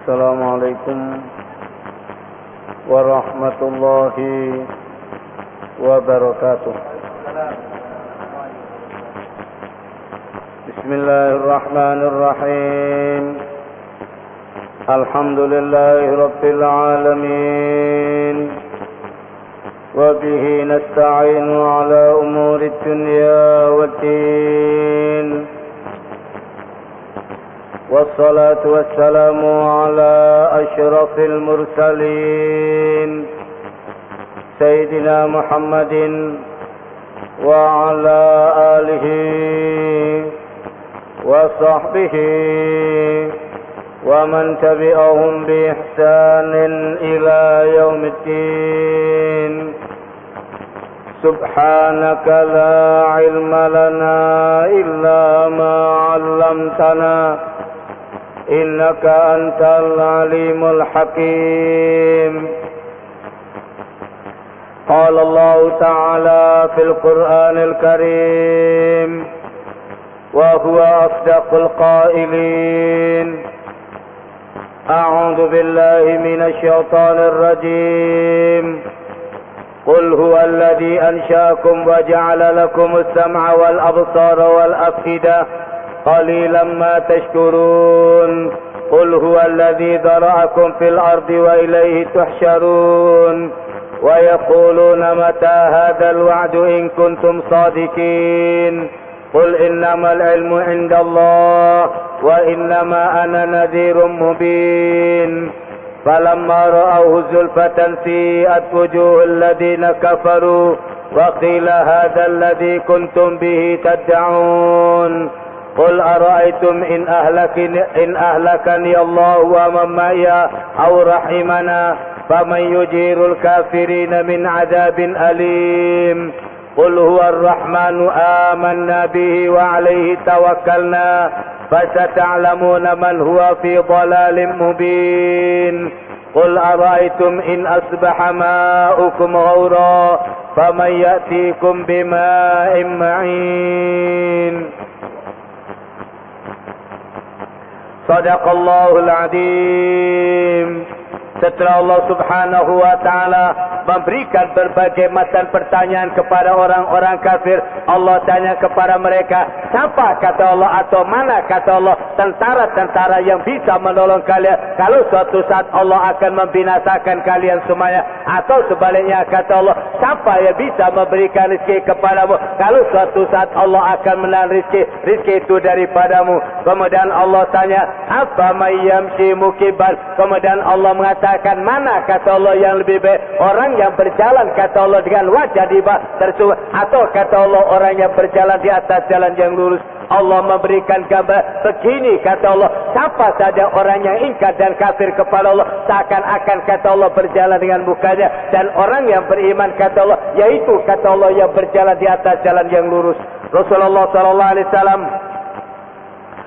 السلام عليكم ورحمة الله وبركاته. بسم الله الرحمن الرحيم. الحمد لله رب العالمين، وبه نستعين على أمور الدنيا والدين، والصلاة والسلام على أشرف المرسلين سيدنا محمد وعلى آله وصحبه ومن تبعهم بإحسان إلى يوم الدين. سبحانك لا علم لنا إلا ما علمتنا إنك أنت العليم الحكيم. قال الله تعالى في القرآن الكريم وهو أصدق القائلين: أعوذ بالله من الشيطان الرجيم. قل هو الذي أنشأكم وجعل لكم السمع والأبصار والأفئدة قليلا ما تشكرون. قل هو الذي ذرأكم في الأرض وإليه تحشرون. ويقولون متى هذا الوعد إن كنتم صادقين. قل إنما العلم عند الله وإنما أنا نذير مبين. فلما رأوه زلفة سيئت وجوه الذين كفروا وقيل هذا الذي كنتم به تدعون. قل أرأيتم إن أهلكني الله ومن معي أو رحمنا فمن يجير الكافرين من عذاب أليم. قل هو الرحمن آمنا به وعليه توكلنا فستعلمون من هو في ضلال مبين. قل أرأيتم إن أصبح ماؤكم غورا فمن يأتيكم بماء معين. Sadaqallahul Azim. Setelah Allah Subhanahu wa taala memberikan berbagai macam pertanyaan kepada orang-orang kafir, Allah tanya kepada mereka, siapa kata Allah atau mana kata Allah tentara-tentara yang bisa menolong kalian kalau suatu saat Allah akan membinasakan kalian semuanya, atau sebaliknya kata Allah, siapa yang bisa memberikan rezeki kepadamu kalau suatu saat Allah akan menahan rezeki itu daripadamu. Kemudian Allah tanya, apa mayyamshi mukiban. Kemudian Allah mengatakan, mana kata Allah yang lebih baik, orang yang berjalan kata Allah dengan wajah di bawah tersebut, atau kata Allah orang yang berjalan di atas jalan yang lurus. Allah memberikan gambar begini kata Allah, siapa saja orang yang ingkar dan kafir kepada Allah seakan-akan kata Allah berjalan dengan mukanya, dan orang yang beriman kata Allah yaitu kata Allah yang berjalan di atas jalan yang lurus. Rasulullah sallallahu alaihi wasallam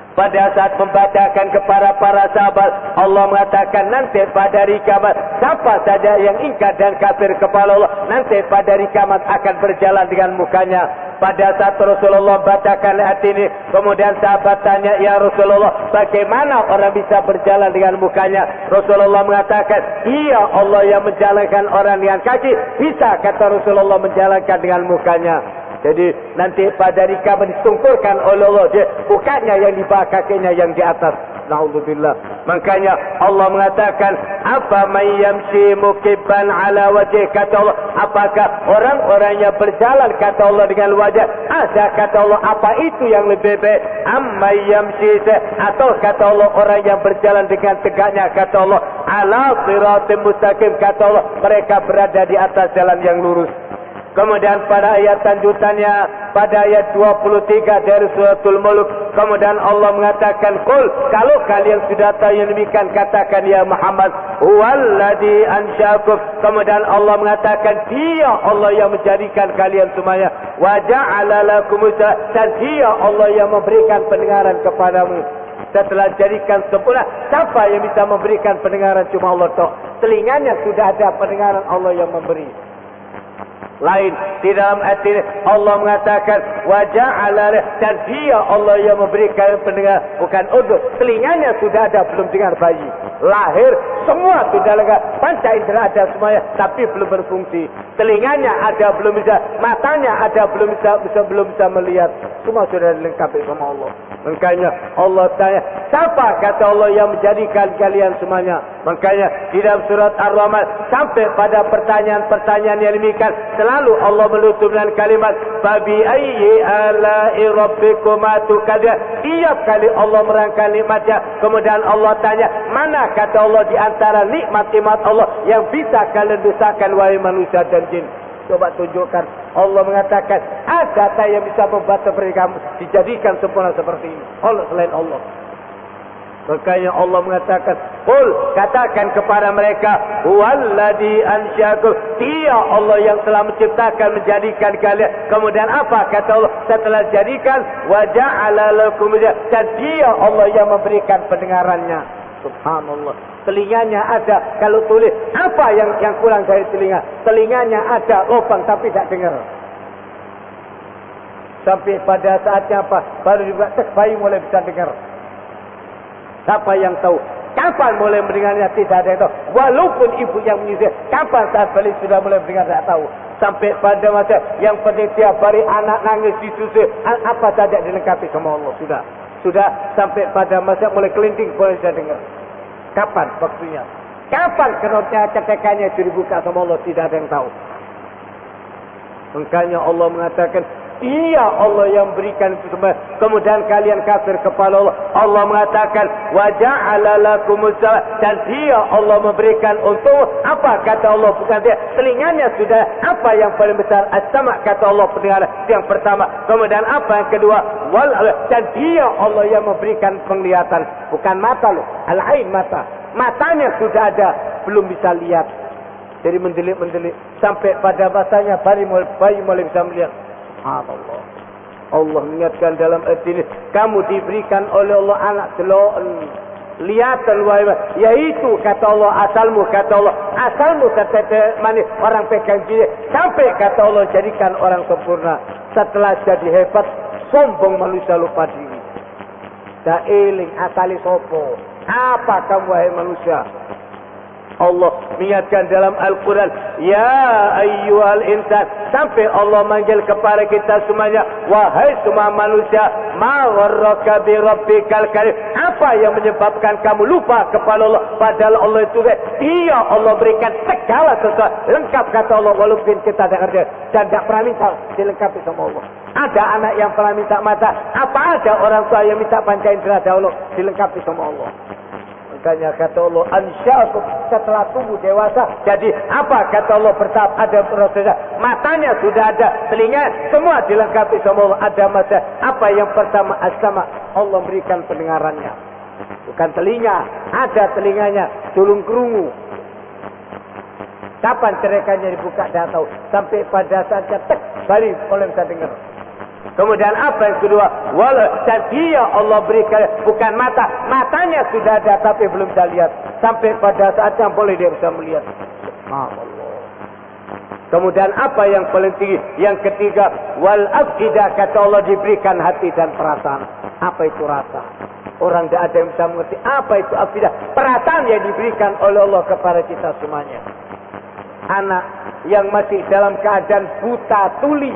pada saat membacakan kepada para sahabat, Allah mengatakan nanti pada hari kiamat siapa saja yang ingkar dan kafir kepada Allah, nanti pada hari kiamat akan berjalan dengan mukanya. Pada saat Rasulullah bacakan ayat ini, kemudian sahabat tanya, ya Rasulullah, bagaimana orang bisa berjalan dengan mukanya? Rasulullah mengatakan, iya, Allah yang menjalankan orang dengan kaki, bisa kata Rasulullah menjalankan dengan mukanya. Jadi nanti pada hari kiamat ditungkurkan oleh Allah, dia bukannya yang di bawah, kakinya yang di atas. Na'udzubillah. Makanya Allah mengatakan, apa mayyamshi mukibban ala wajih, kata Allah, apakah orang-orang yang berjalan kata Allah dengan wajah, ada kata Allah apa itu yang lebih baik, amma yamshi, atau kata Allah orang yang berjalan dengan tegaknya kata Allah ala siratim mustaqim, kata Allah mereka berada di atas jalan yang lurus. Kemudian pada ayat lanjutannya, pada ayat 23 dari suratul Mulk, kemudian Allah mengatakan, qul, kalau kalian sudah tahu yang demikian, katakan ya Muhammad, huwallazi ansya'akum. Kemudian Allah mengatakan, dia Allah yang menjadikan kalian semuanya, wa ja'ala lakum, dan dia Allah yang memberikan pendengaran kepadamu. Setelah jadikan sempurna, siapa yang bisa memberikan pendengaran? Cuma Allah tahu. Telinganya sudah ada, pendengaran Allah yang memberi. Lain di dalam ayat ini Allah mengatakan waja'ala, dan dia Allah yang memberikan pendengar, bukan udhur. Telinganya sudah ada, belum dengar bayi. lahir, semua sudah lengkap. Panca indera ada semuanya, tapi belum berfungsi. Telinganya ada, belum bisa. Matanya ada, belum bisa melihat. Semua sudah dilengkapi sama Allah. Makanya Allah tanya, siapa kata Allah yang menjadikan kalian semuanya? Makanya di dalam surat Ar-Rahman sampai pada pertanyaan-pertanyaan yang demikian, selalu Allah menutup dengan kalimat fabi ayyi ala'i rabbikuma tukadzib. Tiap kali Allah merangkai nikmatnya, kemudian Allah tanya, mana kata Allah di antara nikmat-nikmat Allah yang bisa kalian dustakan wahai manusia dan jin? Coba tunjukkan. Allah mengatakan ada tak yang bisa membuat seperti kamu dijadikan sempurna seperti ini? Allah selain Allah. Makanya Allah mengatakan, qul, katakan kepada mereka, huwallazi ansya'akum, dia Allah yang telah menciptakan, menjadikan kalian. Kemudian apa kata Allah setelah jadikan? Wa ja'ala lakum, dan dia Allah yang memberikan pendengarannya. Subhanallah. Telinganya ada, kalau tulis apa yang kurang dari telinga? Telinganya ada lubang tapi tak dengar. Sampai pada saatnya apa? Baru juga bayi mulai bisa dengar. Siapa yang tahu? Kapan mulai mendengarnya? Tidak ada yang tahu. Walaupun ibu yang menyusui, kapan saat balik sudah mulai mendengar? Tidak tahu. Sampai pada masa yang penting tiap hari anak nangis disusui, apa saja dilengkapi sama Allah. Sudah sampai pada masa mulai kelinting boleh bisa dengar. Kapan waktunya? Kapan kenotnya ketekannya itu dibuka sama Allah? Tidak ada yang tahu. Makanya Allah mengatakan, dia Allah yang berikan itu semua. Kemudian kalian kafir kepada Allah. Allah mengatakan wa ja'ala lakumus sam'a, dan dia Allah memberikan untuk apa kata Allah? Bukan dia, telinganya sudah. Apa yang paling besar? As-sama' kata Allah, pendengaran yang pertama. Kemudian apa yang kedua? Wal, dan dia Allah yang memberikan penglihatan. Bukan mata loh, al-ain, mata. Matanya sudah ada, belum bisa lihat. Jadi mendelik sampai pada masanya bayi mulai bisa melihat. Allah. Allah mengingatkan dalam ayat ini, kamu diberikan oleh Allah anak telon lihatan yaitu kata Allah asalmu kata manis orang pegang gini sampai kata Allah jadikan orang sempurna. Setelah jadi hebat sombong manusia lupa diri. Tak eling asali sopo. Apa kamu wahai manusia? Allah mengingatkan dalam Al-Quran, ya ayyuhal insan, sampai Allah manggil kepada kita semuanya, wahai semua manusia, ma gharraka bi rabbikal karim, apa yang menyebabkan kamu lupa kepada Allah? Padahal Allah itu dia Allah berikan segala sesuatu lengkap kata Allah, walaupun kita tak kerja dan tak pernah minta dilengkapi sama Allah. Ada anak yang pernah minta mata, apa ada orang tua yang minta panca indera dahulu dilengkapi sama Allah. Makanya kata Allah ansya'akum, setelah tumbuh dewasa. Jadi apa kata Allah? Bertahap, ada prosesnya. Matanya sudah ada, telinga semua dilengkapi sama Allah. Ada masa. Apa yang pertama? As-sama', Allah berikan pendengarannya. Bukan telinga, ada telinganya, tulung kerungu. Kapan cerekannya dibuka dah tahu. Sampai pada saatnya tek balik oleh bisa dengar. Kemudian apa yang kedua? Dan dia Allah berikan bukan mata. Matanya sudah ada tapi belum bisa lihat. Sampai pada saat yang boleh dia bisa melihat. Allah. Kemudian apa yang paling tinggi? Yang ketiga, wal afidah, kata Allah diberikan hati dan perasaan. Apa itu rasa? Orang tidak ada yang bisa mengerti. Apa itu afidah? Perasaan yang diberikan oleh Allah kepada kita semuanya. Anak yang masih dalam keadaan buta tuli,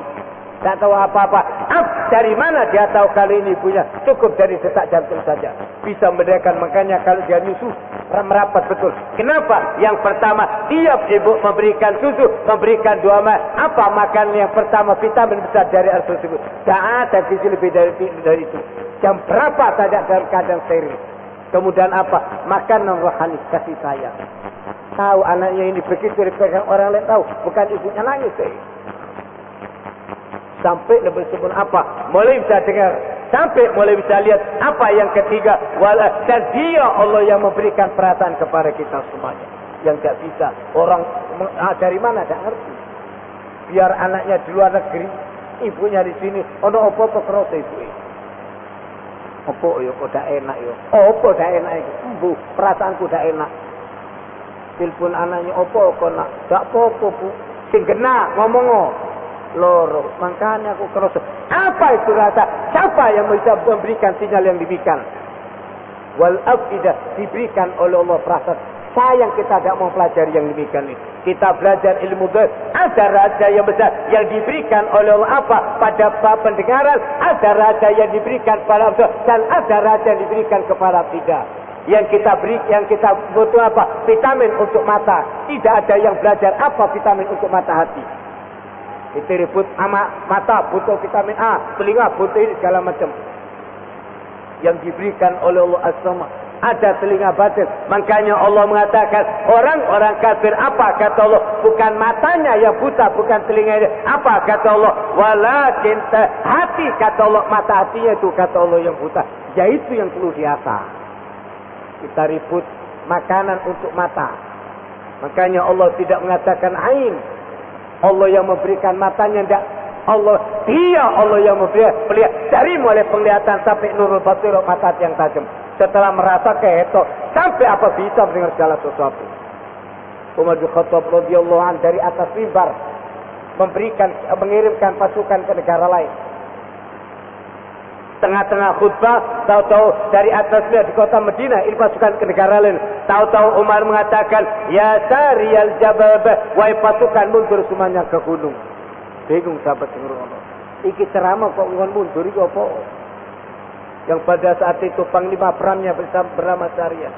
tak tahu apa-apa. Dari mana dia tahu kali ini ibunya? Cukup dari detak jantung saja bisa membedakan. Makanya kalau dia nyusu merapat betul. Kenapa? Yang pertama, tiap ibu memberikan susu, memberikan dua apa makan yang pertama, vitamin besar dari air tersebut. Tak ada gizi lebih dari itu. Jam berapa saja dalam keadaan steril. Kemudian apa? Makanan rohani, kasih sayang. Tahu anaknya ini begitu dipegang orang lain tahu, bukan ibunya nangis. Sampai lebih sempurna apa? Mulai bisa dengar. Sampai mulai bisa lihat. Apa yang ketiga? Dan dia Allah yang memberikan perasaan kepada kita semuanya. Yang tak bisa. Orang dari mana tak ngerti. Biar anaknya di luar negeri, ibunya di sini. Ono apa-apa kerasa ibu. Apa yo kok tak enak yo. Apa tak enak ibu? Perasaanku tak enak. Telepon anaknya apa kok nak? Tak apa-apa bu. Sing kena ngomong loro, makanya aku kerasa. Apa itu rasa? Siapa yang bisa memberikan sinyal yang demikian? wal afidah, diberikan oleh Allah perasaan. Sayang kita tidak mau pelajari yang demikian ini. Kita belajar ilmu gaib. Ada raja yang besar yang diberikan oleh Allah apa? Pada pendengaran. Ada raja yang diberikan pada dan ada raja yang diberikan kepada tidak. Yang kita butuh apa? Vitamin untuk mata. Tidak ada yang belajar apa vitamin untuk mata hati. Kita ribut mata butuh vitamin A, telinga butuh ini segala macam. Yang diberikan oleh Allah As-Samad. Ada telinga batin. Makanya Allah mengatakan orang-orang kafir apa kata Allah? Bukan matanya yang buta, bukan telinganya. Apa kata Allah? Walakin hati kata Allah, mata hatinya itu kata Allah yang buta. Yaitu yang perlu diasah. Kita ribut makanan untuk mata. Makanya Allah tidak mengatakan ain. Allah yang memberikan matanya tidak. Dia Allah yang memberikan dari mulai penglihatan sampai nurul basir, mata yang tajam. Setelah merasa keheto, sampai apa bisa mendengar segala sesuatu. Umar bin Khattab radhiyallahu anhu dari atas mimbar mengirimkan pasukan ke negara lain. Tengah-tengah khutbah, tahu-tahu dari atas mimbar di kota Madinah, ini pasukan ke negara lain. Tahu-tahu Umar mengatakan, ya sariyal jabal, wahai pasukan mundur semuanya ke gunung. Bingung sahabat dengar Allah. Iki ceramah kok mundur iki apa? Yang pada saat itu panglima perangnya bernama Syariah.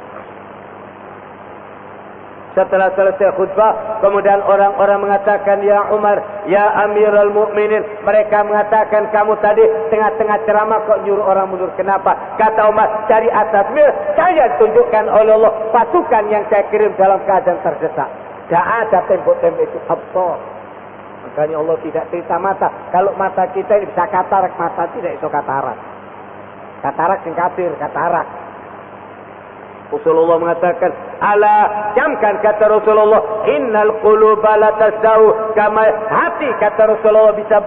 Setelah selesai khutbah, kemudian orang-orang mengatakan, ya Umar, ya Amirul Mukminin. Mereka mengatakan, kamu tadi tengah-tengah ceramah kok nyuruh orang mundur. Kenapa? Kata Umar, dari atas saya tunjukkan oleh Allah pasukan yang saya kirim dalam keadaan terdesak. Tidak ada tembok-tembok itu absor. Makanya Allah tidak cerita mata. Kalau mata kita ini bisa katarak, mata tidak bisa katarak. Katarak yang kafir, katarak. Rasulullah mengatakan, ala jamkan kata Rasulullah, innal quluba la tasdau, kama hati kata Rasulullah bisa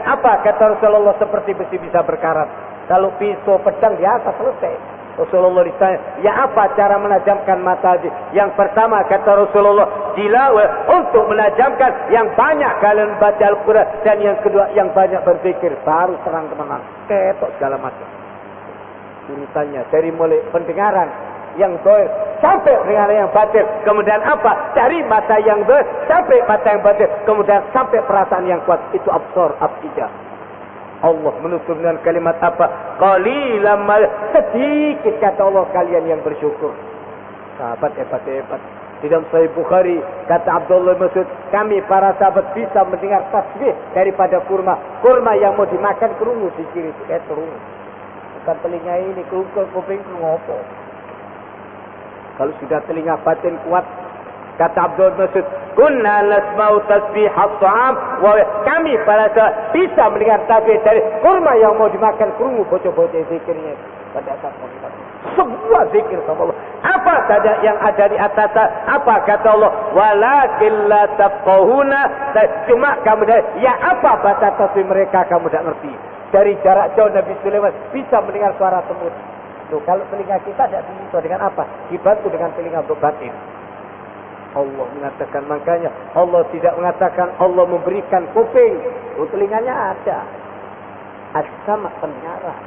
apa kata Rasulullah seperti besi bisa berkarat. Kalau pisau pedang biasa selesai. Rasulullah ditanya, ya apa cara menajamkan mata? Yang pertama kata Rasulullah, tilawah, untuk menajamkan yang banyak kalian baca Al-Quran, dan yang kedua yang banyak berzikir, baru terang teman. Ketok segala macam. Urutannya dari mulai pendengaran yang doir sampai pendengaran yang batin, kemudian apa? Dari mata yang doir sampai mata yang batin, kemudian sampai perasaan yang kuat. Itu absor, afidah. Allah menutup dengan kalimat apa? Qalilan sedikit kata Allah kalian yang bersyukur. Sahabat hebat-hebat. Di dalam Sahih Bukhari kata Abdullah bin Mas'ud, kami para sahabat bisa mendengar tasbih daripada kurma. Kurma yang mau dimakan kerungu di kiri itu kayak kerungu. Bukan telinga ini, kuping ngopo. Kalau sudah telinga batin kuat, kata Abdul Mas'ud, kunna nasma'u tasbih at-ta'am, wa kami para sahabat bisa mendengar tasbih dari kurma yang mau dimakan kerungu bocah-bocah zikirnya pada saat kita. Semua zikir sama Allah. Apa saja yang ada di atas, apa kata Allah? Walakin la tafqahuna, cuma kamu ya apa bahasa tasbih mereka kamu tidak ngerti. Dari jarak jauh Nabi Sulaiman bisa mendengar suara semut. Tuh, kalau telinga kita tidak bisa dengan apa? Dibantu dengan telinga untuk batin. Allah mengatakan, makanya Allah tidak mengatakan Allah memberikan kuping. Oh, telinganya ada. As-sama pendengaran.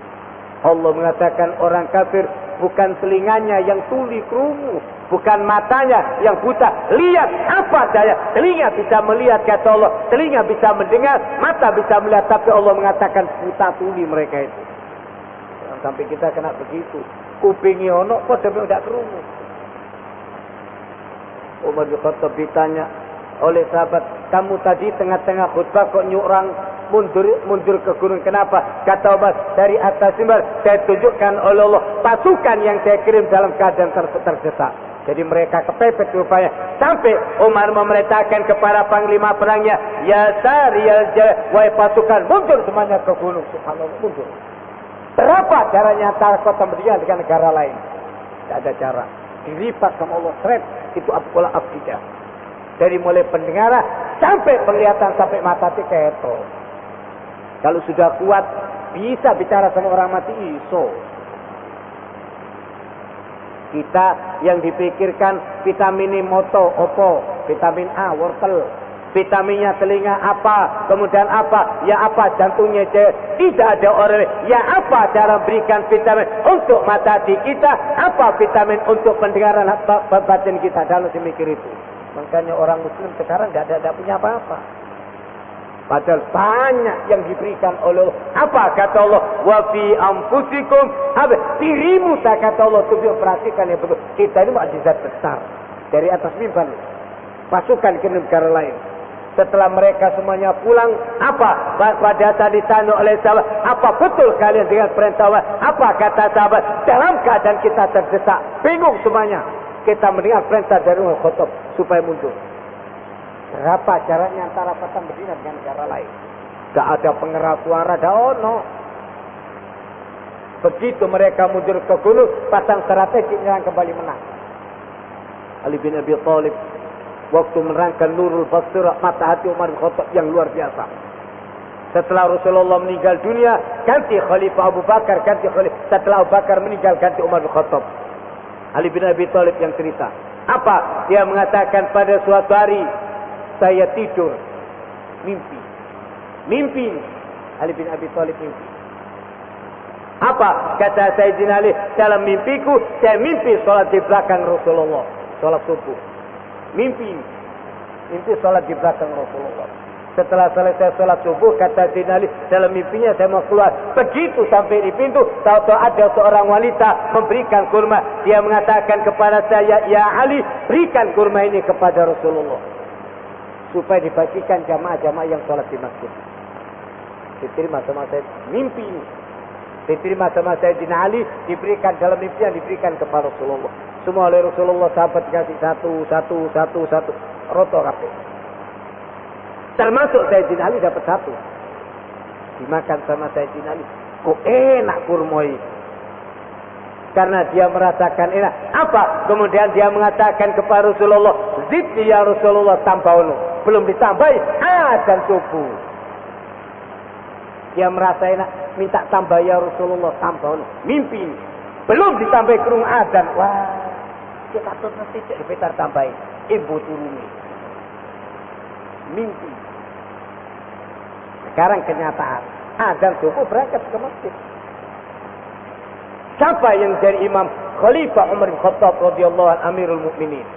Allah mengatakan orang kafir bukan telinganya yang tuli kerungu, bukan matanya yang buta. Lihat apa daya? Telinga bisa melihat kata Allah, telinga bisa mendengar, mata bisa melihat, tapi Allah mengatakan buta tuli mereka itu. Sampai kita kena begitu. Kupingnya ono kok sampai udah kerungu. Umar bin Khattab ditanya oleh sahabat, kamu tadi tengah-tengah khutbah kok nyurang mundur ke gunung, kenapa? Kata Umar, dari atas mimbar saya tunjukkan oleh Allah pasukan yang saya kirim dalam keadaan terdesak. Jadi mereka kepepet rupanya. Sampai Umar memerintahkan kepada panglima perangnya, ya sariyal wahai pasukan, mundur semuanya ke gunung. Subhanallah, mundur. Berapa caranya antara kota Madinah dengan negara lain? Tidak ada cara. Dilipat sama Allah seret. Itu pola afidah. Dari mulai pendengaran sampai penglihatan sampai mata keto. Kalau sudah kuat bisa bicara sama orang mati iso. Kita yang dipikirkan vitamin moto opo, vitamin A wortel, Vitaminnya telinga apa, kemudian apa, ya apa jantungnya tidak ada orang. Ya apa cara berikan vitamin untuk mata hati kita, apa vitamin untuk pendengaran batin kita. Dalam semikir itu. Makanya orang Muslim sekarang tidak punya apa-apa. Padahal banyak yang diberikan oleh Allah. Apa kata Allah? Wa fi anfusikum. Dirimu tak kata Allah. Tuh perhatikan yang betul. Kita ini mukjizat besar. Dari atas mimbar. Pasukan ke negara lain. Setelah mereka semuanya pulang. Apa? Pada saat ditanya oleh sahabat. Apa betul kalian dengan perintah Allah? Apa kata sahabat? Dalam keadaan kita terdesak. Bingung semuanya. Kita mendengar perintah dari Umar Khattab. Supaya mundur. Berapa caranya antara kota Medina dengan negara lain? Tak ada pengeras suara, no. Begitu mereka mundur ke gunung, pasang strategi yang kembali menang. Ali bin Abi Thalib waktu menerangkan Nurul Basirah, mata hati Umar bin Khattab yang luar biasa. Setelah Rasulullah meninggal dunia, ganti Khalifah Abu Bakar, ganti Khalifah. Setelah Abu Bakar meninggal, ganti Umar bin Khattab. Ali bin Abi Thalib yang cerita. Apa? Dia mengatakan pada suatu hari, saya tidur, mimpi. Ali bin Abi Thalib mimpi. Apa kata Sayyidina Ali? Dalam mimpiku, saya mimpi sholat di belakang Rasulullah, sholat subuh. Mimpi sholat di belakang Rasulullah. Setelah selesai sholat subuh, kata Sayyidina Ali, dalam mimpinya saya mau keluar. Begitu sampai di pintu, tahu-tahu ada seorang wanita memberikan kurma. Dia mengatakan kepada saya, ya Ali, berikan kurma ini kepada Rasulullah. Supaya dibagikan jamaah-jamaah yang sholat di masjid. Diterima sama saya mimpi ini. Diterima sama saya Sayyidina Ali, diberikan dalam mimpi yang diberikan kepada Rasulullah. Semua oleh Rasulullah sahabat dikasih satu. Roto kabeh. Termasuk Sayyidina Ali dapat satu. Dimakan sama Sayyidina Ali. Kok enak kurmoi. Karena dia merasakan enak. Apa? Kemudian dia mengatakan kepada Rasulullah, zidni ya Rasulullah tambahunu. Belum ditambahi, dan subuh. Dia merasa enak, minta tambah ya Rasulullah tambahunu. Mimpi. Belum ditambahi kerung adzan. Wah, kita tuh tidak dipetar tambahi. Ibu turuni. Mimpi. Sekarang kenyataan. Adzan subuh berangkat ke masjid. Siapa yang jadi imam? Khalifah Umar bin Khattab radhiyallahu anhu, Amirul Mukminin.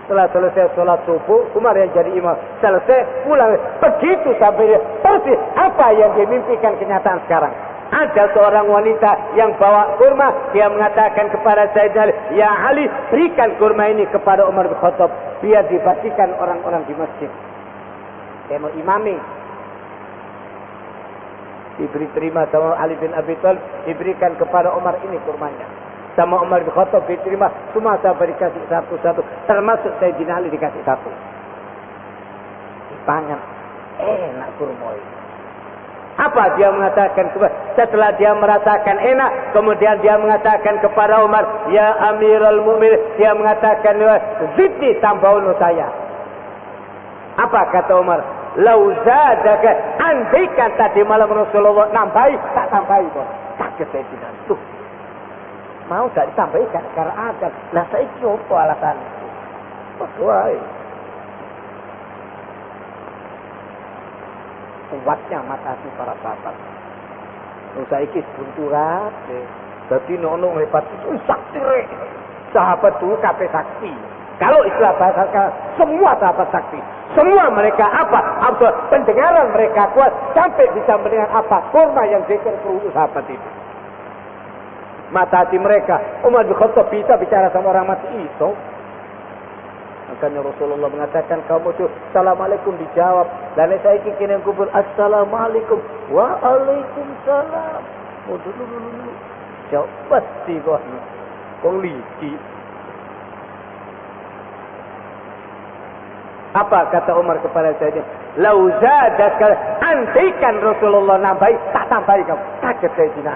Setelah selesai sholat subuh, Umar yang jadi imam. Selesai, pulang. Begitu sampai dia persis apa yang dimimpikan kenyataan sekarang. Ada seorang wanita yang bawa kurma. Dia mengatakan kepada Sayyidina Ali, ya Ali, berikan kurma ini kepada Umar bin Khattab. Biar dibagikan orang-orang di masjid. Saya mau imami. Diberi terima sama Ali bin Abi Thalib, diberikan kepada Umar ini kurmanya. Sama Umar bin Khattab diterima, semua sahabat dikasih satu-satu, termasuk Sayyidina Ali dikasih satu. Dipangan, enak kurma ini. Apa dia mengatakan? Setelah dia merasakan enak, kemudian dia mengatakan kepada Umar, ya Amirul Mukminin, dia mengatakan, zidni tambahunu saya. Apa kata Umar? Lau zadaka, andaikan tadi malam Rasulullah nambahi, tak tambahi bos. Kaget saya tidak. Tuh, mau tak ditambahkan karena ada. Lah saya apa alasan? Wah, kuatnya mata hati para sahabat. Saiki bunturat, dadi nono hebat itu sakti. Sahabat dulu kabeh sakti. Kalau istilah bahasa semua sahabat sakti. Semua mereka apa? Pendengaran mereka kuat sampai bisa mendengar apa? Kurma yang zikir perlu sahabat itu. Mata hati mereka. Umar bin Khattab bisa bicara sama orang mati itu. Makanya Rasulullah mengatakan kamu tuh Assalamualaikum dijawab. Dan saya ingin yang kubur Assalamualaikum. Waalaikumsalam. Oh dulu. Jawab pasti kok. Kong liki. Apa kata Umar kepada saya? Lau zadaka, andaikan Rasulullah nambahi, tak tambahi kamu. Kaget saya Cina.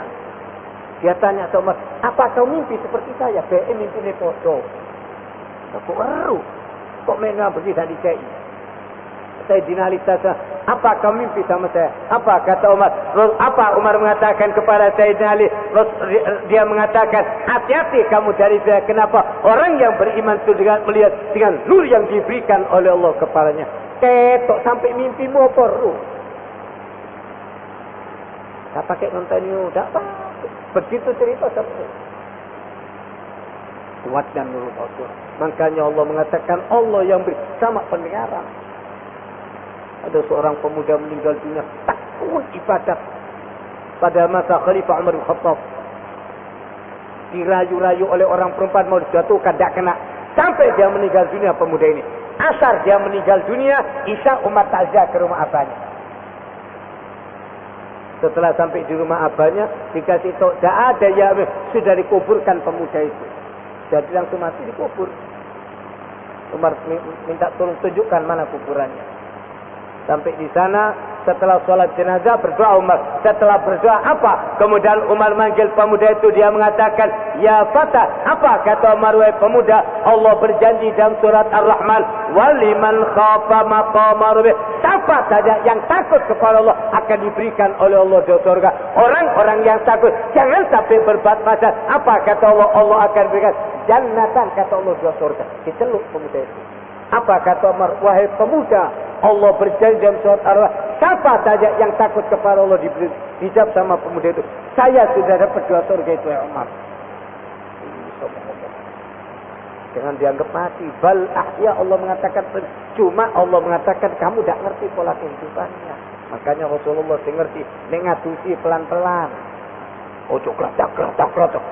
Dia tanya sama Umar, apa kau mimpi seperti saya? Mimpi ini foto. Kok eru? Kok mengambil tidak dicai? Sayyidina Ali tanya, apa kau mimpi sama saya? Apa kata Umar? Apa Umar mengatakan kepada Sayyidina Ali? Dia mengatakan, hati-hati kamu dari saya. Kenapa? Orang yang beriman itu dengan melihat dengan nur yang diberikan oleh Allah kepadanya. Ketok sampai mimpimu apa ruh? Tak pakai nonton you, tak apa. Begitu cerita sampai. Kuat dan nurut Allah. Makanya Allah mengatakan Allah yang beri sama pendengaran. Ada seorang pemuda meninggal dunia takut ibadat pada masa Khalifah Umar bin Khattab. Dirayu-rayu oleh orang perempuan mau dijatuhkan, tak kena. Sampai dia meninggal dunia pemuda ini. Asar dia meninggal dunia, Isya Umar takziah ke rumah abahnya. Setelah sampai di rumah abahnya, dikasih tahu, tak ada ya, sudah dikuburkan pemuda itu. Jadi langsung mati dikubur. Umar minta tolong tunjukkan mana kuburannya. Sampai di sana, setelah sholat jenazah berdoa Umar. Setelah berdoa apa? Kemudian Umar manggil pemuda itu, dia mengatakan, ya Fatah, apa kata Umar, wahai pemuda? Allah berjanji dalam surat Ar-Rahman, waliman khafa maqama rabbih, siapa saja yang takut kepada Allah akan diberikan oleh Allah di surga. Orang-orang yang takut jangan sampai berbuat maksiat. Apa kata Allah? Allah akan berikan jannatan, kata Allah, di surga. Diceluk pemuda itu. Apa kata Umar? Wahai pemuda, Allah berjanji dalam surat Ar-Rahman, siapa saja yang takut kepada Allah diberi hijab sama pemuda itu. Saya sudah dapat 2 surga itu, ya Umar. Jangan dianggap mati. Bal ahya, Allah mengatakan, cuma Allah mengatakan kamu tidak ngerti pola kehidupannya. Makanya Rasulullah ngerti, ngatusi pelan-pelan. Oh coklat,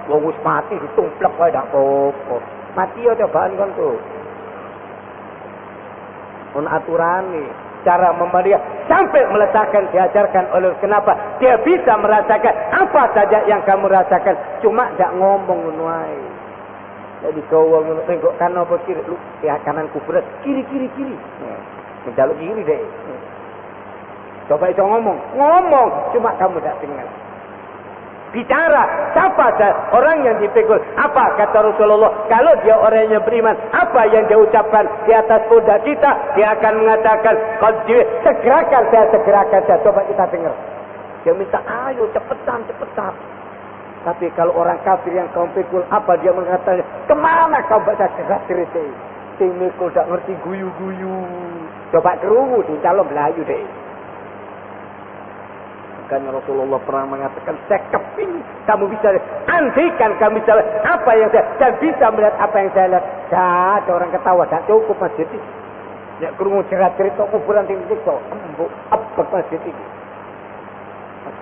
wis mati ditumplek wae dak apa. Mati ya cobaan kan tuh. Aturan nih, cara memandikan sampai meletakkan diajarkan oleh kenapa dia bisa merasakan apa saja yang kamu rasakan, cuma tidak ngomong nuai. Jadi kau tengok kanan apa kiri, lu ya kanan kuburan kiri, menjaluk kiri deh. Coba itu ngomong, cuma kamu tidak dengar. Bicara, siapa orang yang dipikul? Apa kata Rasulullah? Kalau dia orang yang beriman, apa yang dia ucapkan di atas pundak kita? Dia akan mengatakan, segerakan saya. Coba kita dengar. Dia minta, ayo cepetan. Tapi kalau orang kafir yang kau pikul, apa dia mengatakan? Kemana kau baca gerak-gerik? Timikul tak ngerti guyu-guyu. Coba kerungu di calon Melayu deh. Makanya Rasulullah pernah mengatakan, saya kepingin kamu bisa lihat. Andaikan kamu bisa lihat apa yang saya bisa melihat apa yang saya lihat. Dah ada orang ketawa, dah cukup masjid ini. Ya kerungu cerita kuburan tinggi kok. Apa masjid ini?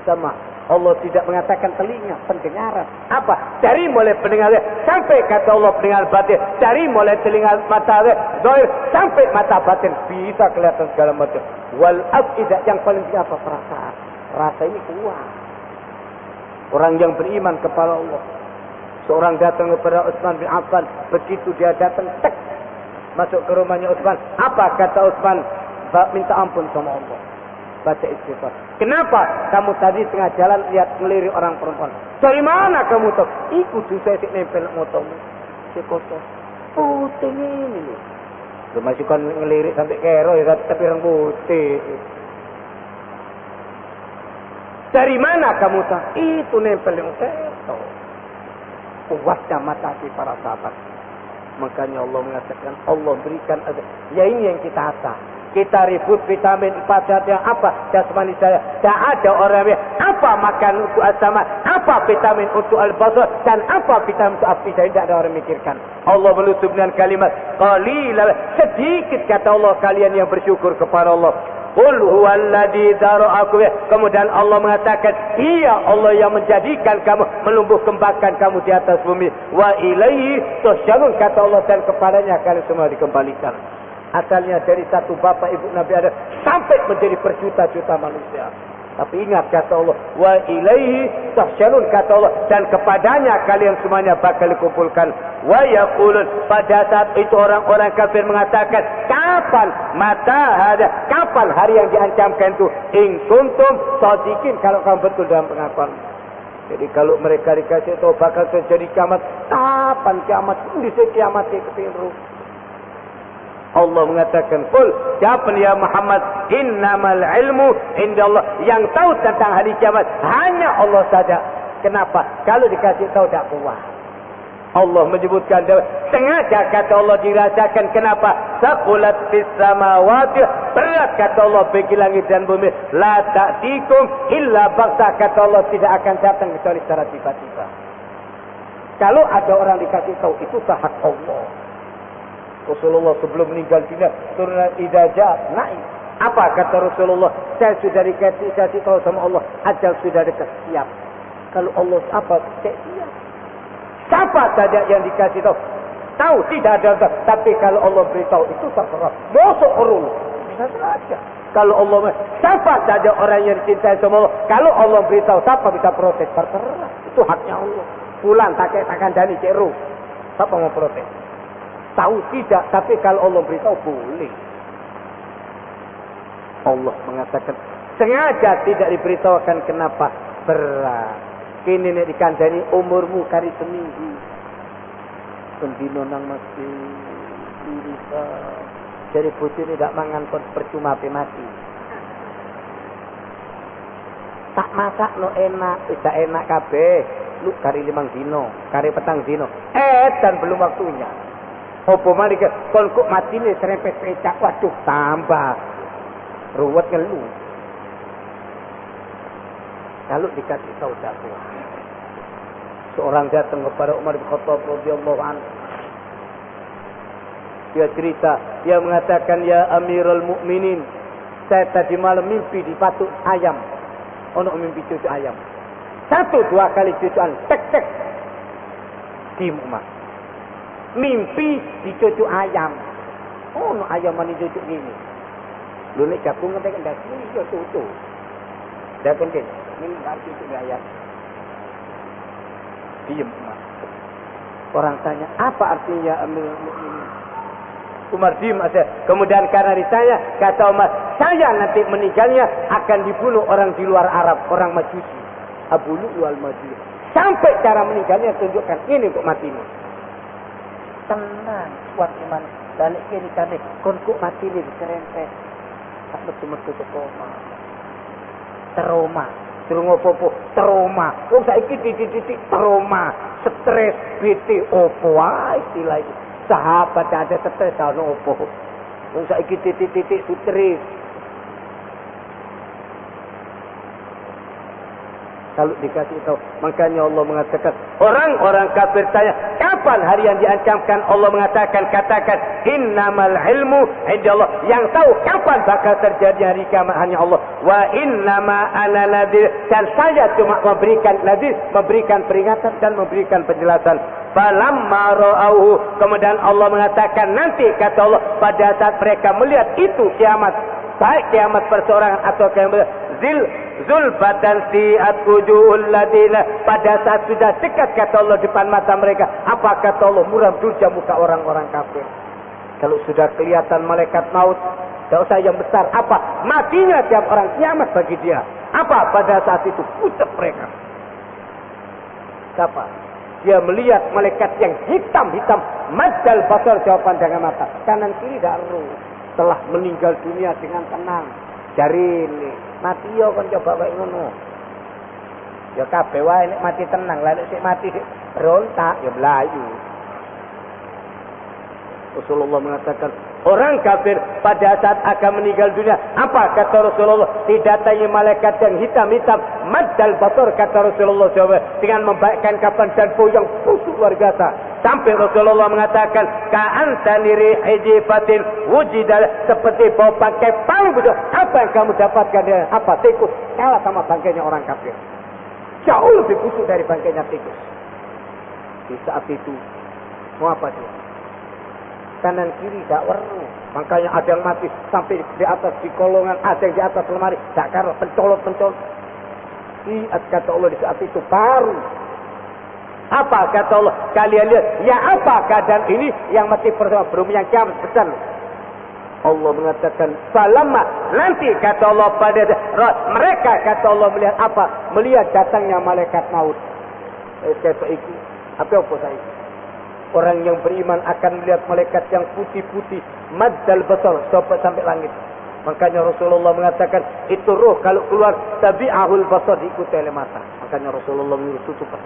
Sama Allah tidak mengatakan telinga, pendengaran. Apa? Dari mulai pendengaran sampai kata Allah pendengar batin. Dari mulai telinga mata zahir sampai mata batin bisa kelihatan segala macam. Wal afidah, yang paling penting apa? Perasaan. Rasa ini kuat. Orang yang beriman kepada Allah. Seorang datang kepada Utsman bin Affan. Begitu dia datang, tek, masuk ke rumahnya Utsman. Apa kata Utsman? Minta ampun sama Allah. Baca istighfar. Kenapa kamu tadi tengah jalan lihat ngelirik orang perempuan? Dari mana kamu tahu? Ikut saya sik nempel motormu. Si kotor. Putih ini. Lu masih kan ngelirik sampai kero ya, tapi orang putih. Dari mana kamu tahu? Itu nempel yang saya tahu. Kuatnya mata hati para sahabat. Makanya Allah mengatakan, Allah berikan. Ya ini yang kita asah. Kita ribut vitamin 4 yang apa? Jasmani saya. Tak ada orang yang apa makan untuk asama, apa vitamin untuk al-basar, dan apa vitamin untuk afidah. Tidak ada orang mikirkan. Allah menutup dengan kalimat qalila, sedikit kata Allah kalian yang bersyukur kepada Allah. Qul huwallazi zara'akum. Kemudian Allah mengatakan, iya Allah yang menjadikan kamu, menumbuh kembangkan kamu di atas bumi. Wa ilaihi tusyarun, kata Allah, dan kepadanya kalian semua dikembalikan. Asalnya dari satu bapak ibu Nabi Adam sampai menjadi berjuta-juta manusia. Tapi ingat kata Allah, wa ilaihi tuhsyarun, kata Allah, dan kepadanya kalian semuanya bakal dikumpulkan. Wa yaqulun, pada saat itu orang-orang kafir mengatakan, kapan kapan hari yang diancamkan itu? In kuntum shadiqin, kalau kamu betul dalam pengakuan. Jadi kalau mereka dikasih tahu bakal terjadi kiamat, kapan kiamat? Ini kiamat itu. Allah mengatakan, "Qul siapa ya Muhammad, innamal ilmu indallah." Yang tahu tentang hari kiamat hanya Allah saja. Kenapa? Kalau dikasih tahu tak puas. Allah menyebutkan sengaja kata Allah dirasakan. Kenapa? Saqulat fis samawati, berat kata Allah bagi langit dan bumi. La ta'tikum illa baghtah, kata Allah tidak akan datang kecuali secara tiba-tiba. Kalau ada orang dikasih tahu, itu hak Allah. Rasulullah sebelum meninggal dunia turun idza naik. Apa kata Rasulullah? Saya sudah dikasih tahu sama Allah, ajal sudah dekat, siap. Kalau Allah apa? Saya siap. Siapa saja yang dikasih tahu tidak ada. Tapi kalau Allah beritahu, itu terserah. Masuk urung, bisa saja. Kalau Allah, siapa saja orang yang dicintai sama Allah, kalau Allah beritahu, siapa bisa protes? Terserah. Itu haknya Allah. Pulang takkan dani ceru. Siapa mau protes? Tahu tidak, tapi kalau Allah beritahu boleh. Allah mengatakan sengaja tidak diberitahukan. Kenapa? Berat. Kini nek dikandani umurmu kari seminggu. Pendino nang masih bisa. Jadi putih ini tak mangan percuma api mati. Tak masak no enak, tidak enak kabeh. Lu kari 5 dino, kari petang dino. Dan belum waktunya. Apa malih kon kok matine serempet pecak, waduh tambah ruwet ngelu. Kalau dikasih tahu tak kuat. Seorang datang kepada Umar bin Khattab radhiyallahu anhu. Dia cerita, dia mengatakan, "Ya Amirul Mukminin, saya tadi malam mimpi dipatuk ayam. Ono mimpi cucu ayam. 1-2 kali cucuan, tek. Di Umar. Mimpi dicucuk ayam. Oh, no ayam mani cucuk gini. Lu nek gabung ngetek ndak iso cucuk. Dak kentin. Ini enggak cucuk ayam. Diam Umar. Orang tanya, "Apa artinya Amirul Mukminin?" Umar diam aja. Kemudian karena ditanya, kata Umar, "Saya nanti meninggalnya akan dibunuh orang di luar Arab, orang Majusi. Abu Lu'lu'al Majusi. Sampai cara meninggalnya tunjukkan ini untuk mati ini." Tenang, kuat iman. Balik kiri kami, konkuk mati ini diserempet. Tak betul-betul koma. Trauma. Suruh ngopo-opo, trauma. Oh, saiki titik-titik trauma. Stres, BT, opo, istilah itu. Sahabat ada stres, ono opo. Oh, saiki titik-titik stres. Kalau dikasih tahu, makanya Allah mengatakan, orang-orang kafir tanya, kapan hari yang diancamkan? Allah mengatakan, katakan, innamal ilmu indallah. Yang tahu kapan bakal terjadi hari kiamat hanya Allah. Wa innama ana nadhir, dan saya cuma memberikan nadhir, memberikan peringatan dan memberikan penjelasan. Falamma ra'auhu, kemudian Allah mengatakan, nanti kata Allah, pada saat mereka melihat itu kiamat, baik kiamat perseorangan atau kiamat zulfatan si'at wujuhul ladina, pada saat sudah dekat kata Allah depan mata mereka, apa kata Allah, muram durja muka orang-orang kafir. Kalau sudah kelihatan malaikat maut, tidak usah yang besar, apa matinya tiap orang, kiamat bagi dia. Apa pada saat itu pucat mereka. Siapa? Dia melihat malaikat yang hitam-hitam, madal basar, jauh pandangan mata, kanan kiri daru, telah meninggal dunia dengan tenang. Dari ini mati yo kon coba wae ngono. Ya kabeh wae nek mati tenang, lah nek sik mati rontak ya mlayu. Rasulullah mengatakan, orang kafir pada saat akan meninggal dunia, apa kata Rasulullah? Didatangi malaikat yang hitam-hitam, maddal basar, kata Rasulullah SAW, dengan membaikkan kapan dan bau yang busuk luar biasa. Sampai Rasulullah mengatakan, ka'antani rihijifatin wujidal, seperti bau bangkai paling betul. Apa yang kamu dapatkan dengan apa? Tikus. Kalah sama bangkainya orang kafir. Jauh lebih busuk dari bangkainya tikus. Di saat itu, mau apa dia? Kanan kiri tak weru. Makanya ada yang mati sampai di atas di kolongan, ada yang di atas lemari. Tak karena pencolot-pencolot. Lihat kata Allah di saat itu baru. Apa kata Allah? Kalian lihat. Ya apa keadaan ini yang mati pertama belum yang kiamat besar. Allah mengatakan falamma, nanti kata Allah pada mereka, kata Allah melihat apa? Melihat datangnya malaikat maut. Apa saya? Orang yang beriman akan melihat malaikat yang putih-putih, maddal basar, sampai langit. Makanya Rasulullah mengatakan, itu roh kalau keluar, tabi'ahul basar, diikuti oleh mata. Makanya Rasulullah menyuruh tutupan.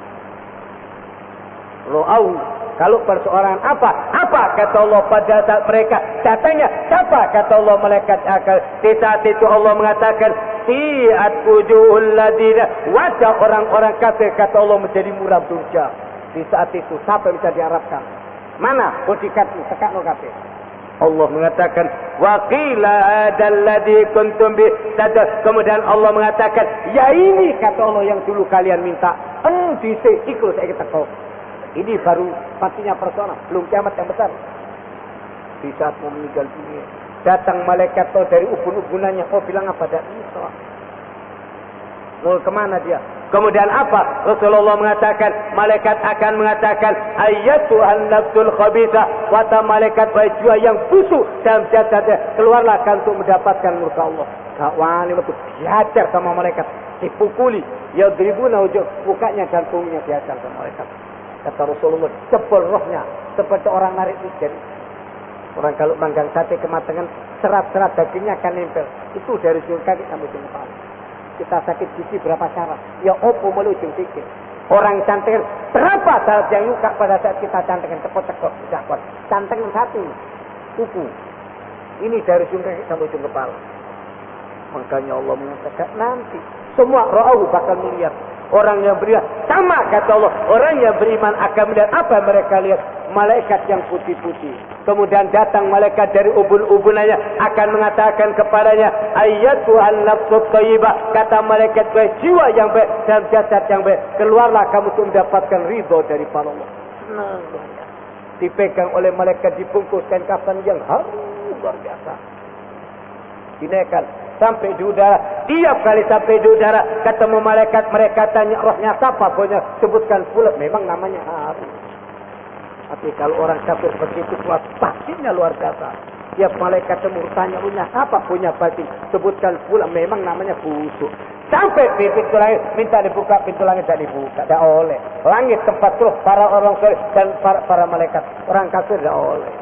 Ro'au, kalau perseorangan apa kata Allah pada saat mereka datangnya, siapa kata Allah malaikat akal. Di saat itu Allah mengatakan, si'at wujuhul ladina, wajah orang-orang kafir kata Allah menjadi muram durja. Di saat itu siapa yang bisa diharapkan? Mana bodyguardmu, tekan kafir. Allah mengatakan, wa qila hadzal ladzi kuntum bi sadaq. Kemudian Allah mengatakan, ya ini kata Allah yang dulu kalian minta. Dhisik iku saya teko. Ini baru pastinya persona, belum kiamat yang besar. Di saat mau meninggal dunia, datang malaikat dari ubun-ubunannya. Oh, bilang apa? Tidak bisa. Mau kemana dia? Kemudian apa? Rasulullah mengatakan, malaikat akan mengatakan, ayyatuhan nafsul khabithah, wata malaikat jiwa yang busuk dalam jasadnya, keluarlah kan untuk mendapatkan murka Allah. Kawan itu diajar sama malaikat, dipukuli, ya dribuna ujung mukanya dan punggungnya diajar sama malaikat. Kata Rasulullah, jebol rohnya seperti orang narik ikan. Orang kalau manggang sate kematangan, serat-serat dagingnya akan nempel. Itu dari ujung kaki sampai ujung kepala. Kita sakit gigi berapa cara? Ya opo melujung sikit. Orang cantengan berapa saat yang luka pada saat kita cantengan tekot-tekot tidak kuat. Cantengan satu kuku. Ini dari ujung kaki sampai ujung kepala. Makanya Allah mengatakan nanti semua ro'ahu bakal melihat. Orang yang beriman sama kata Allah. Orang yang beriman akan melihat apa mereka lihat? Malaikat yang putih-putih. Kemudian datang malaikat dari ubun-ubunannya akan mengatakan kepadanya, ayyatuhan nafsut thayyibah, kata malaikat baik, jiwa yang baik dan jasad yang baik, keluarlah kamu untuk mendapatkan ridho dari Allah. Senang luar biasa. Dipegang oleh malaikat, dibungkuskan kafan yang harum luar biasa. Dinaikkan sampai di udara. Tiap kali sampai di udara ketemu malaikat, mereka tanya rohnya siapa, punya sebutkan pula, memang namanya harum. Tapi kalau orang kafir begitu kuat, pastinya luar biasa. Tiap malaikat temu tanya punya apa, punya pasti sebutkan pula, memang namanya busuk. Sampai di pintu langit, minta dibuka pintu langit, tak dibuka, tak oleh. Langit tempat tuh para orang soleh dan para malaikat. Orang kafir tak oleh.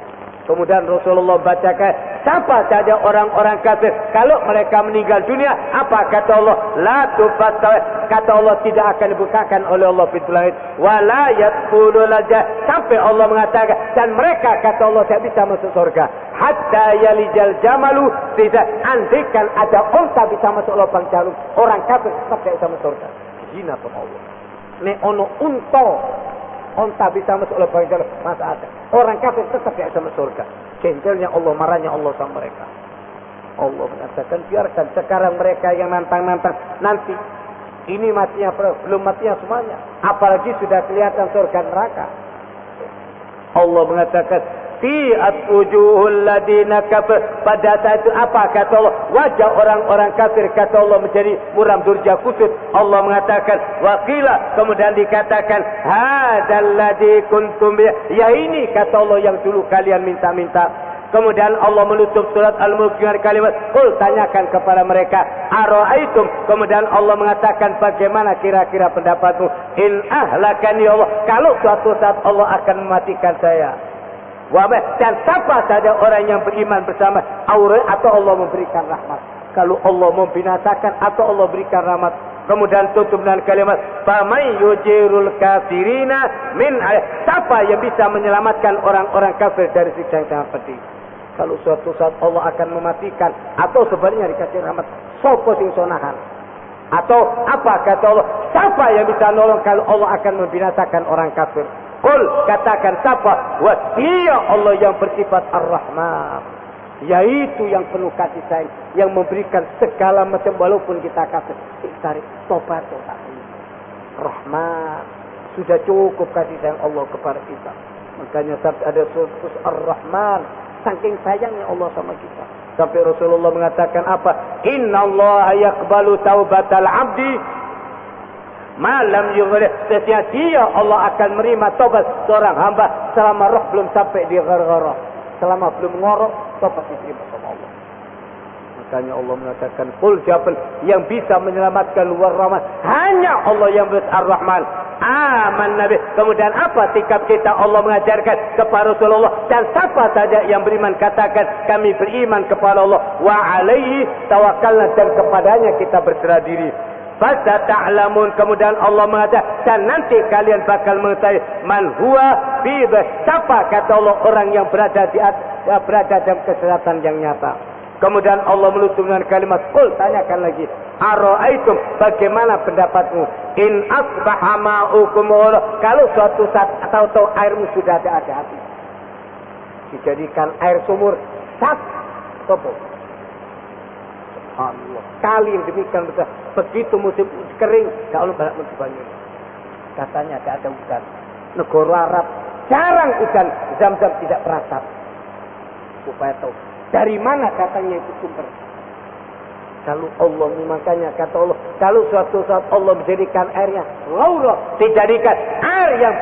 Kemudian Rasulullah bacakan, siapa saja orang-orang kafir, kalau mereka meninggal dunia, apa kata Allah? La tufattah, kata Allah tidak akan dibukakan oleh Allah pintu langit. Wala yadkhulul jannah, sampai Allah mengatakan, dan mereka kata Allah tidak bisa masuk surga. Hatta yalijal jamalu, tidak andikan ada unta bisa masuk lubang jarum, orang kafir tetap tidak bisa masuk surga. Zina sama Allah. Nek ono unta bisa masuk lubang jarum, masa ada. Orang kafir tetap tidak bisa masuk surga. Jengkelnya Allah, marahnya Allah sama mereka. Allah mengatakan, biarkan sekarang mereka yang nantang-nantang. Nanti, ini matinya, belum matinya semuanya. Apalagi sudah kelihatan surga neraka. Allah mengatakan, fi'at wujuhul ladina kafir. Pada saat itu apa kata Allah? Wajah orang-orang kafir kata Allah menjadi muram durja kusut. Allah mengatakan, waqila, kemudian dikatakan, hadzal ladzi kuntum bi, ya ini kata Allah yang dulu kalian minta-minta. Kemudian Allah menutup surat Al-Mulk dengan kalimat, qul, tanyakan kepada mereka, ara'aitum, kemudian Allah mengatakan, bagaimana kira-kira pendapatmu, in ahlakani Allah, kalau suatu saat Allah akan mematikan saya. Dan siapa saja orang yang beriman bersama Allah, atau Allah memberikan rahmat. Kalau Allah membinasakan atau Allah berikan rahmat. Kemudian tutup dengan kalimat, famay yujirul kafirina min, siapa yang bisa menyelamatkan orang-orang kafir dari siksa yang sangat pedih. Kalau suatu saat Allah akan mematikan atau sebaliknya dikasih rahmat, sopo sing sonahan. Atau apa kata Allah, siapa yang bisa nolong kalau Allah akan membinasakan orang kafir. Qul, katakan siapa? Wa dia Allah yang bersifat Ar-Rahman, yaitu yang penuh kasih sayang, yang memberikan segala macam walaupun kita kafir. Tarik tobat tak Rahman, sudah cukup kasih sayang Allah kepada kita. Makanya sampai ada surat Ar-Rahman, saking sayangnya Allah sama kita. Sampai Rasulullah mengatakan apa? Innallaha yaqbalu taubatal 'abdi malam yughrih, setiap dia Allah akan menerima taubat seorang hamba selama roh belum sampai di ghargharah, selama belum ngorok, taubat diterima sama Allah. Makanya Allah mengatakan, qul, jawaban yang bisa menyelamatkan luar rahmat hanya Allah yang bersifat Ar-Rahman. aman Nabi. Kemudian apa sikap kita? Allah mengajarkan kepada Rasulullah, dan siapa saja yang beriman katakan kami beriman kepada Allah, wa alaihi tawakkalna, dan kepadanya kita berserah diri. Fasata'lamun, kemudian Allah mengatakan, dan nanti kalian bakal mengetahui man huwa fi, siapa kata Allah orang yang berada dalam kesesatan yang nyata. Kemudian Allah menutup dengan kalimat qul, tanyakan lagi, ara'aitum, bagaimana pendapatmu in asbaha ma'ukum, kalau suatu saat tahu-tahu airmu sudah ada habis, dijadikan air sumur sat topo. Allah, kali yang demikian besar, begitu musim kering, tak Allah banyak banyak. Katanya tidak ada hujan. Negara Arab jarang hujan, Zam-Zam tidak berasap. Supaya tahu dari mana katanya itu sumber. Kalau Allah, makanya kata Allah, kalau suatu saat Allah menjadikan airnya Allah dijadikan air yang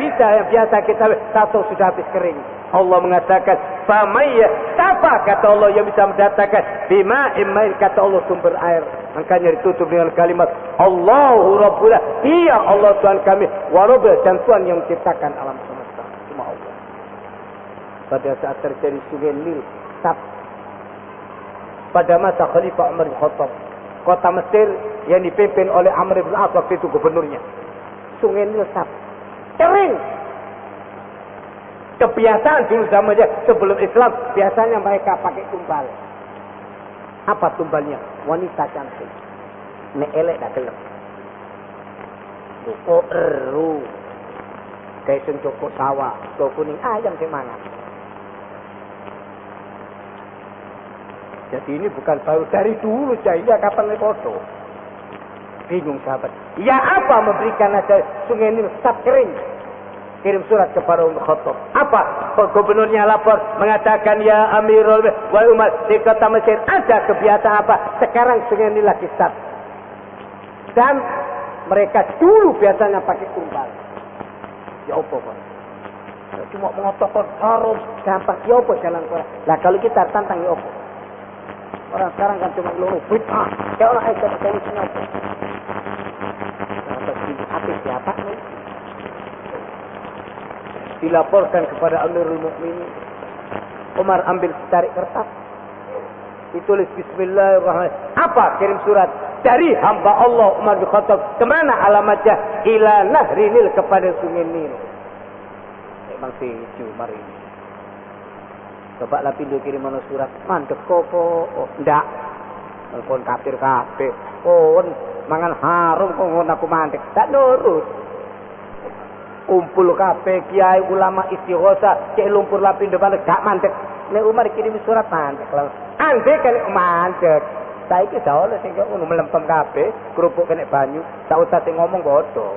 biasa kita tahu sudah habis kering. Allah mengatakan, "Famayya", siapa kata Allah yang bisa mendatangkan bima imain, kata Allah sumber air. Makanya ditutup dengan kalimat Allahu Rabbuna, Dia Allah Tuhan kami, wa Rabbul, dan Tuhan yang menciptakan alam semesta. Cuma Allah. Pada saat terjadi sungai Nil, pada masa Khalifah Umar bin Khattab, kota Mesir yang dipimpin oleh Amr bin As, waktu itu gubernurnya, sungai Nil kering. Kebiasaan dulu zamannya sebelum Islam, biasanya mereka pakai tumbal. Apa tumbalnya? Wanita cantik. Nek elek dak gelem. Buko eru. Kayak sing joko sawah, joko kuning ayam sing mangan. Jadi ini bukan baru dari dulu jahiliyah, kapan foto. Bingung sahabat. Ya apa memberikan ada sungai Nil tetap kering? Kirim surat kepada Umar Khattab. Apa? Gubernurnya lapor mengatakan, ya Amirul wa Umar, di kota Mesir ada kebiasaan apa? Sekarang sungai Nil lagi start. Dan mereka dulu biasanya pakai tumbal. Ya apa Pak? Cuma mengotokkan harus gampang. Ya apa jalan keluar? Lah kalau kita tantang ya apa? Orang sekarang kan cuma ngeluh bid'ah. Kayak orang aisyah solusinya apa? Apa siapa nih? Dilaporkan kepada Amirul Mukminin. Umar ambil tarik kertas, ditulis Bismillahirrahmanirrahim. Apa? Kirim surat dari hamba Allah Umar bin Khattab. Kemana alamatnya? Ila Nahri Nil, kepada sungai Nil. Memang si Umar ini. Coba lah pindu kirim mana surat. Mandek kopo? Oh, ndak. Telepon kafir. Oh, mangan harum kok ngono aku mandek. Tak nurut. Kumpul kabeh kiai ulama istighosa, cek lumpur lapin depan gak mandek. Nek Umar kirim surat mandek lho. Ande kene mandek. Saiki dawane sing ngono melempem kabeh, kerupuk kene banyu, tak usah sing ngomong bodoh.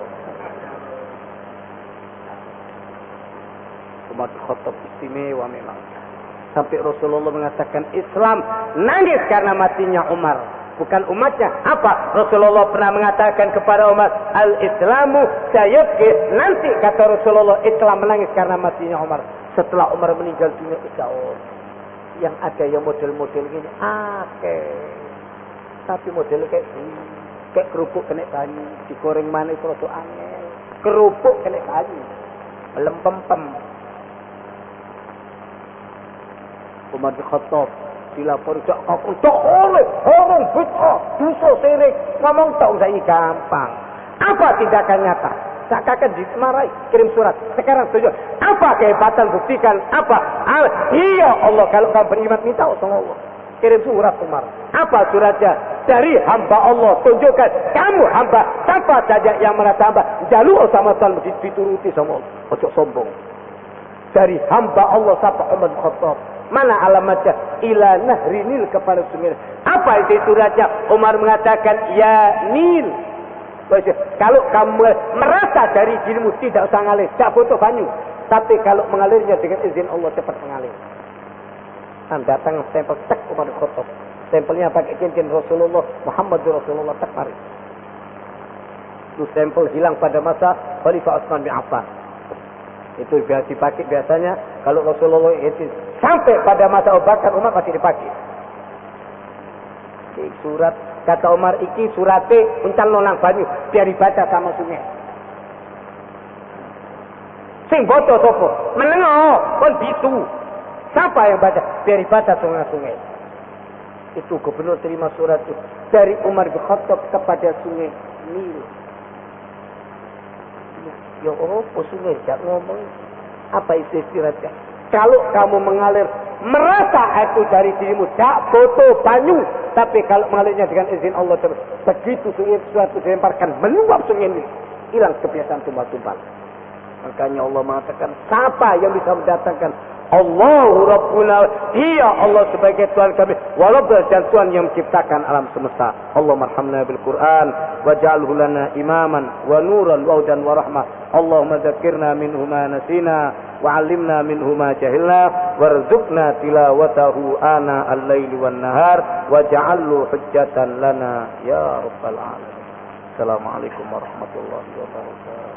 Umar Khattab istimewa memang. Sampai Rasulullah mengatakan Islam nangis karena matinya Umar. Bukan umatnya. Apa? Rasulullah pernah mengatakan kepada Umar, al-Islamu sayabki. Nanti kata Rasulullah, Islam menangis karena matinya Umar. Setelah Umar meninggal dunia, yang ada yang model-model gini, tapi model kayak kerupuk kena banyu, digoreng manis rada angel. Kerupuk kena banyu, lempem-pem. Umar bin Khattab dilapor cak oleh orang bid'ah, dosa syirik, ngomong tak usah gampang. Apa tindakan nyata? Seakan dimarahi, kirim surat. Sekarang setuju. Apa kehebatan? Buktikan. Apa? Iya Allah, kalau kamu beriman minta sama Allah. Kirim surat Umar. Apa suratnya? Dari hamba Allah, tunjukkan kamu hamba, siapa saja yang merasa hamba, jalur sama Tuhan, dituruti sama Allah. Ojo sombong. Dari hamba Allah siapa? Umar bin Khattab. Mana alamatnya? Ila Nahri Nil, kepada sungai. Apa itu suratnya? Umar mengatakan, ya Nil, kalau kamu merasa dari dirimu tidak usah ngalir, tak butuh banyu. Tapi kalau mengalirnya dengan izin Allah, cepat mengalir. Dan datang stempel tek Umar bin Khattab. Stempelnya pakai cincin Rasulullah, Muhammad Rasulullah, tek mari. Itu stempel hilang pada masa Khalifah Utsman bin Affan. Itu biasa dipakai biasanya kalau Rasulullah itu sampai pada masa Abu Bakar, Umar masih dipakai. Surat kata Umar iki surate uncal nonang banyu biar dibaca sama sungai. Sing bodoh sapa? Menengok, kon bisu. Siapa yang baca? Daripada sungai-sungai. Itu gubernur terima surat itu dari Umar bin Khattab kepada sungai Nil. Ya Allah, sungai jak ngomong. Apa isi suratnya? Kalau kamu mengalir merasa itu dari dirimu, tak butuh banyu. Tapi kalau mengalirnya dengan izin Allah, begitu sungai suatu dilemparkan, meluap sungai ini, hilang kebiasaan tumpal-tumpal. Makanya Allah mengatakan, siapa yang bisa mendatangkan? Allahu Rabbuna, Dia Allah sebagai Tuhan kami, walaupun dan Tuhan yang menciptakan alam semesta. Allah marhamna bil Quran, waj'alhu lana imaman wa nuran wa hudan wa rahmah. Allahumma dzakirna minhu ma nasina wa 'allimna minhu ma jahilna warzuqna tilawatahu ana al-laili wan nahar waj'alhu hujjatan lana ya rabbal alamin. Assalamualaikum warahmatullahi wabarakatuh.